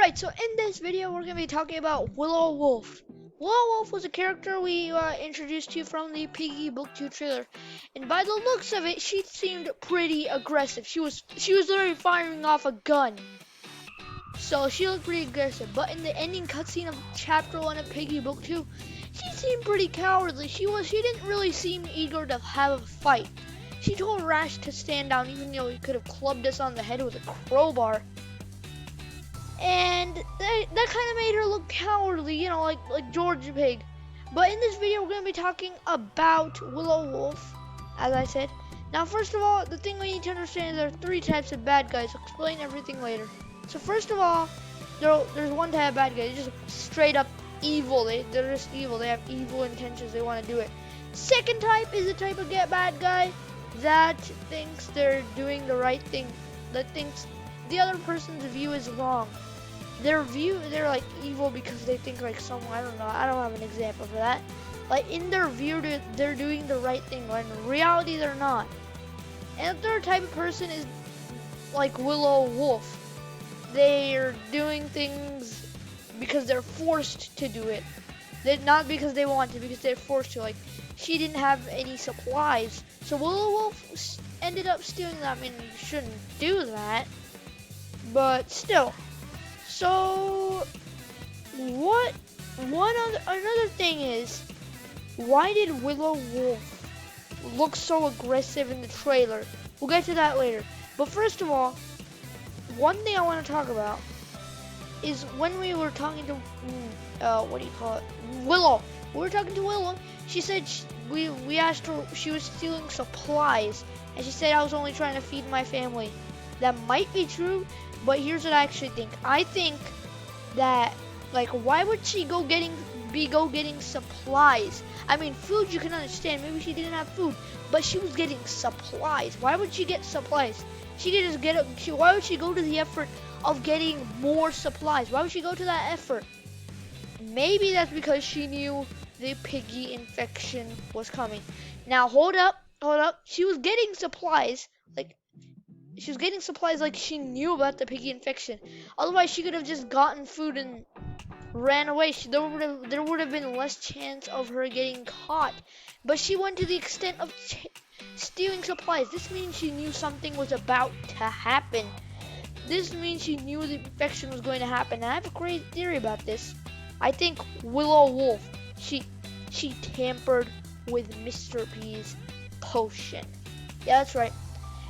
Alright, so in this video we're going to be talking about Willow Wolf. Willow Wolf was a character we introduced to you from the Piggy Book 2 trailer. And by the looks of it, she seemed pretty aggressive. She was literally firing off a gun. So she looked pretty aggressive. But in the ending cutscene of chapter 1 of Piggy Book 2, she seemed pretty cowardly. She didn't really seem eager to have a fight. She told Rash to stand down even though he could have clubbed us on the head with a crowbar. And that kind of made her look cowardly, you know, like George Pig. But in this video, we're going to be talking about Willow Wolf, as I said. Now, first of all, the thing we need to understand is there are three types of bad guys. I'll explain everything later. So first of all, there's one type of bad guy. They're just straight up evil. They're just evil. They have evil intentions. They want to do it. Second type is the type of bad guy that thinks they're doing the right thing. That thinks the other person's view is wrong. They're like evil because they think like someone, I don't know, I don't have an example for that. Like in their view, they're doing the right thing, when in reality they're not. And the third type of person is like Willow Wolf. They're doing things because they're forced to do it. Not because they want to, because they're forced to. Like, she didn't have any supplies, so Willow Wolf ended up stealing them. I mean, you shouldn't do that, but still. So, another thing is, why did Willow Wolf look so aggressive in the trailer? We'll get to that later. But first of all, one thing I want to talk about is when we were talking to, Willow. We were talking to Willow. She said we asked her, she was stealing supplies, and she said I was only trying to feed my family. That might be true. But here's what I actually think. I think that, like, why would she go getting supplies? I mean, food you can understand. Maybe she didn't have food, but she was getting supplies. Why would she get supplies? She could just why would she go to the effort of getting more supplies? Why would she go to that effort? Maybe that's because she knew the piggy infection was coming. Now, hold up. She was getting supplies, like she knew about the piggy infection. Otherwise, she could have just gotten food and ran away. There would have been less chance of her getting caught. But she went to the extent of stealing supplies. This means she knew something was about to happen. This means she knew the infection was going to happen. And I have a great theory about this. I think Willow Wolf, she tampered with Mr. P's potion. Yeah, that's right.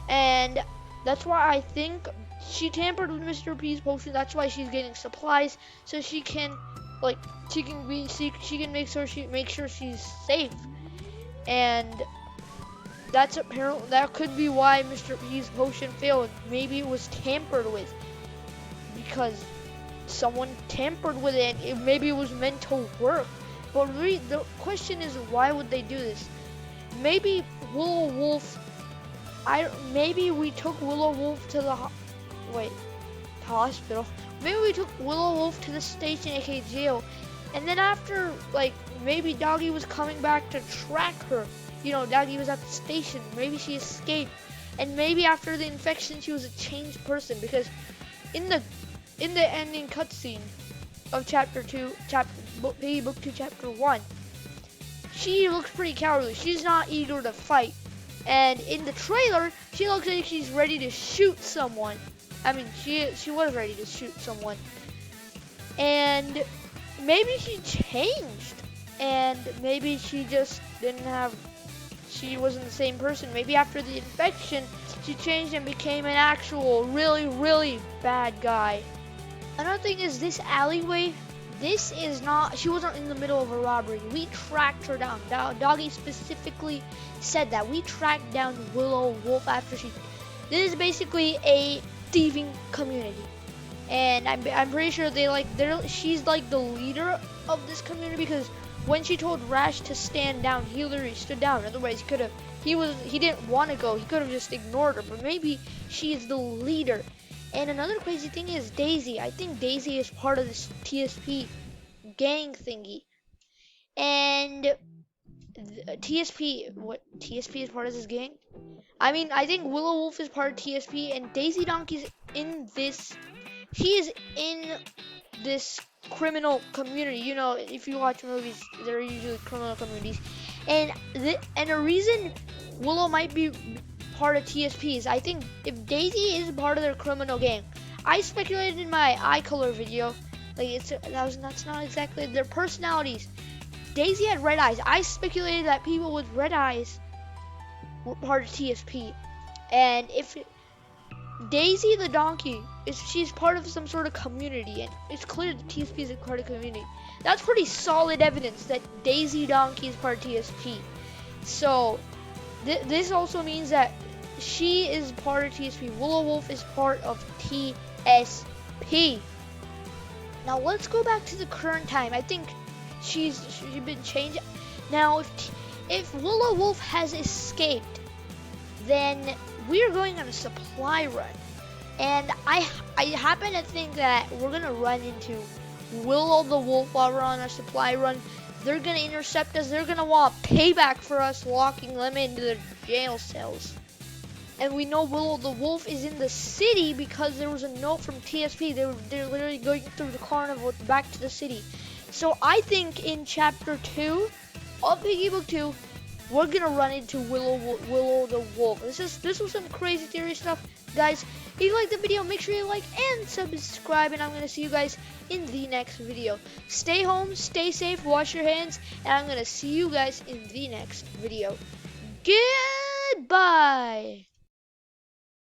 And that's why I think she tampered with Mr. P's potion. That's why she's getting supplies, so she can make sure she's safe. And that could be why Mr. P's potion failed. Maybe it was tampered with because someone tampered with it. Maybe it was meant to work. But the question is, why would they do this? Maybe Willow Wolf. Maybe we took Willow Wolf to the hospital. Maybe we took Willow Wolf to the station, aka jail, and then after, like, maybe Doggy was coming back to track her. You know, Doggy was at the station. Maybe she escaped, and maybe after the infection, she was a changed person. Because in the ending cutscene of chapter 2, Piggy Book 2, chapter 1, she looks pretty cowardly. She's not eager to fight. And in the trailer, she looks like she's ready to shoot someone. I mean, she was ready to shoot someone. And maybe she changed. And maybe she just she wasn't the same person. Maybe after the infection, she changed and became an actual really, really bad guy. Another thing is this alleyway. She wasn't in the middle of a robbery. We tracked her down. Doggy specifically said that. We tracked down Willow Wolf after this is basically a thieving community. And I'm pretty sure she's like the leader of this community, because when she told Rash to stand down, he literally stood down. Otherwise, he didn't want to go. He could have just ignored her. But maybe she is the leader. And another crazy thing is Daisy. I think Daisy is part of this TSP gang thingy. And TSP is part of this gang? I mean, I think Willow Wolf is part of TSP, and Daisy Donkey's in this She is in this criminal community. You know, if you watch movies, they're usually criminal communities, and a reason Willow might be part of TSP is I think if Daisy is part of their criminal gang, I speculated in my eye color video, like that's not exactly their personalities. Daisy had red eyes. I speculated that people with red eyes were part of TSP, and if Daisy the donkey she's part of some sort of community, and it's clear that TSP is a part of community. That's pretty solid evidence that Daisy Donkey is part of TSP. So this also means that she is part of TSP. Willow Wolf is part of TSP. Now let's go back to the current time. I think she's been changed. Now if Willow Wolf has escaped, then we're going on a supply run. And I happen to think that we're gonna run into Willow the Wolf while we're on our supply run. They're gonna intercept us. They're gonna want payback for us locking them into their jail cells. And we know Willow the Wolf is in the city because there was a note from TSP. They're literally going through the carnival back to the city. So I think in chapter 2 of Piggy Book 2, we're gonna run into Willow the Wolf. This was some crazy theory stuff, guys. If you liked the video, make sure you like and subscribe, and I'm gonna see you guys in the next video. Stay home, stay safe, wash your hands, and I'm gonna see you guys in the next video. Goodbye.